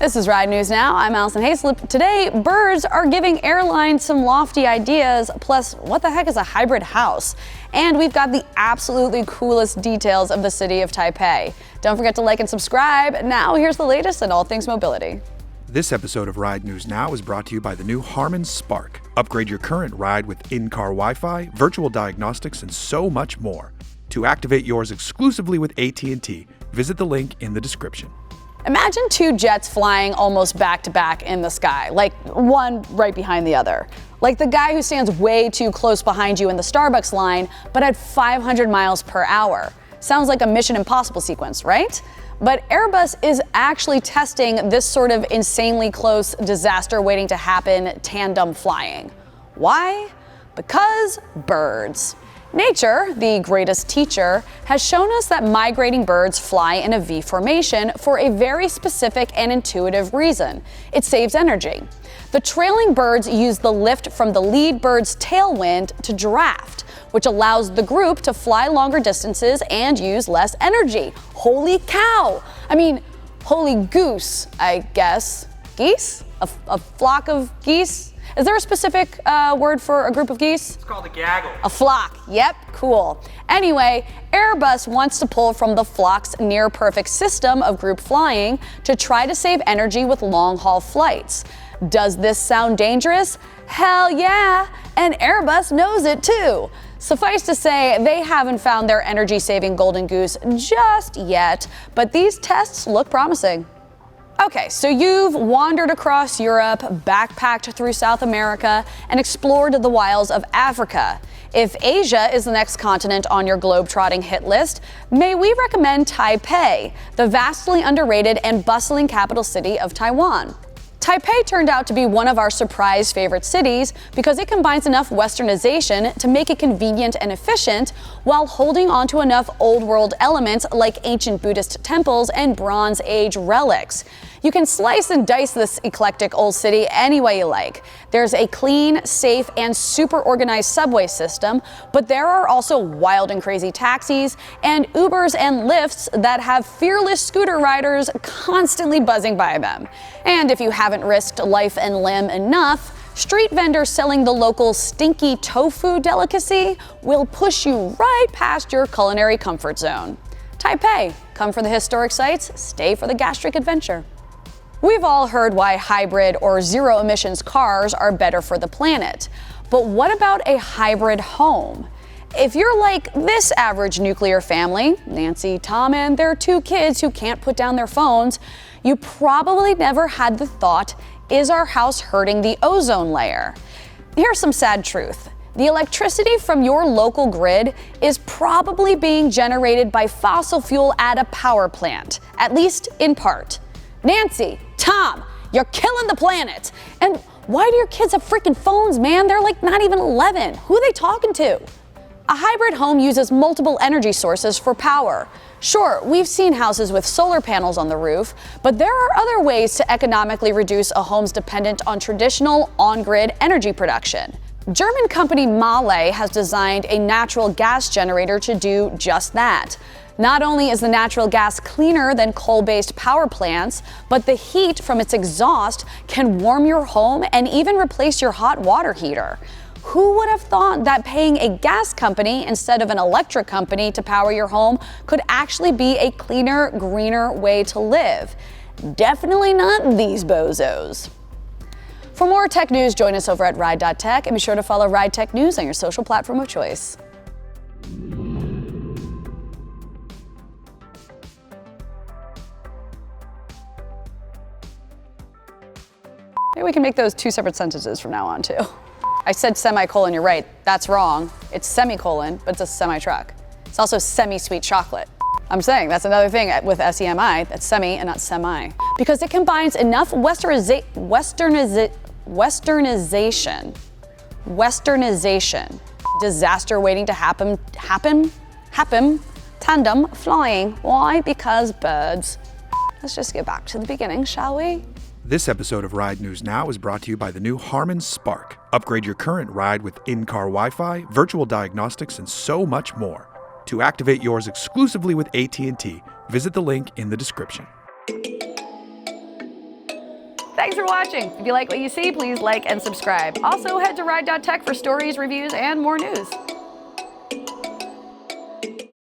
This is Ride News Now. I'm Alison Haislip. Today, birds are giving airlines some lofty ideas, plus what the heck is a hybrid house? And we've got the absolutely coolest details of the city of Taipei. Don't forget to like and subscribe. Now here's the latest in all things mobility. This episode of Ride News Now is brought to you by the new Harman Spark. Upgrade your current ride with in-car Wi-Fi, virtual diagnostics, and so much more. To activate yours exclusively with AT&T, visit the link in the description. Imagine two jets flying almost back to back in the sky, like one right behind the other. Like the guy who stands way too close behind you in the Starbucks line, but at 500 miles per hour. Sounds like a Mission Impossible sequence, right? But Airbus is actually testing this sort of insanely close disaster waiting to happen tandem flying. Why? Because birds. Nature, the greatest teacher, has shown us that migrating birds fly in a V formation for a very specific and intuitive reason. It saves energy. The trailing birds use the lift from the lead bird's tailwind to draft, which allows the group to fly longer distances and use less energy. Holy cow! I mean, holy goose, I guess. Geese? A flock of geese? Is there a specific word for a group of geese? It's called a gaggle. A flock. Yep, cool. Anyway, Airbus wants to pull from the flock's near-perfect system of group flying to try to save energy with long-haul flights. Does this sound dangerous? Hell yeah! And Airbus knows it too. Suffice to say, they haven't found their energy-saving golden goose just yet, but these tests look promising. Okay, so you've wandered across Europe, backpacked through South America, and explored the wilds of Africa. If Asia is the next continent on your globe-trotting hit list, may we recommend Taipei, the vastly underrated and bustling capital city of Taiwan. Taipei turned out to be one of our surprise favorite cities because it combines enough westernization to make it convenient and efficient while holding on to enough old world elements like ancient Buddhist temples and Bronze Age relics. You can slice and dice this eclectic old city any way you like. There's a clean, safe, and super organized subway system, but there are also wild and crazy taxis and Ubers and Lyfts that have fearless scooter riders constantly buzzing by them. And if you haven't risked life and limb enough, street vendors selling the local stinky tofu delicacy will push you right past your culinary comfort zone. Taipei, come for the historic sights, stay for the gastric adventure. We've all heard why hybrid or zero emissions cars are better for the planet. But what about a hybrid home? If you're like this average nuclear family, Nancy, Tom, and their two kids who can't put down their phones, you probably never had the thought, is our house hurting the ozone layer? Here's some sad truth. The electricity from your local grid is probably being generated by fossil fuel at a power plant, at least in part. Nancy, Tom, you're killing the planet. And why do your kids have freaking phones, man? They're like not even 11. Who are they talking to? A hybrid home uses multiple energy sources for power. Sure, we've seen houses with solar panels on the roof, but there are other ways to economically reduce a home's dependence on traditional on-grid energy production. German company Mahle has designed a natural gas generator to do just that. Not only is the natural gas cleaner than coal-based power plants, but the heat from its exhaust can warm your home and even replace your hot water heater. Who would have thought that paying a gas company instead of an electric company to power your home could actually be a cleaner, greener way to live? Definitely not these bozos. For more tech news, join us over at Ride.Tech and be sure to follow RideTechNews on your social platform of choice. Maybe we can make those two separate sentences from now on, too. I said semicolon, you're right. That's wrong. It's semicolon, but it's a semi-truck. It's also semi-sweet chocolate. I'm saying that's another thing with SEMI, that's semi and not semi. Because it combines enough westernization, disaster waiting to happen, tandem flying. Why? Because birds. Let's just get back to the beginning, shall we? This episode of Ride News Now is brought to you by the new Harman Spark. Upgrade your current ride with in-car Wi-Fi, virtual diagnostics, and so much more. To activate yours exclusively with AT&T, visit the link in the description. Thanks for watching. If you like what you see, please like and subscribe. Also, head to ride.tech for stories, reviews, and more news.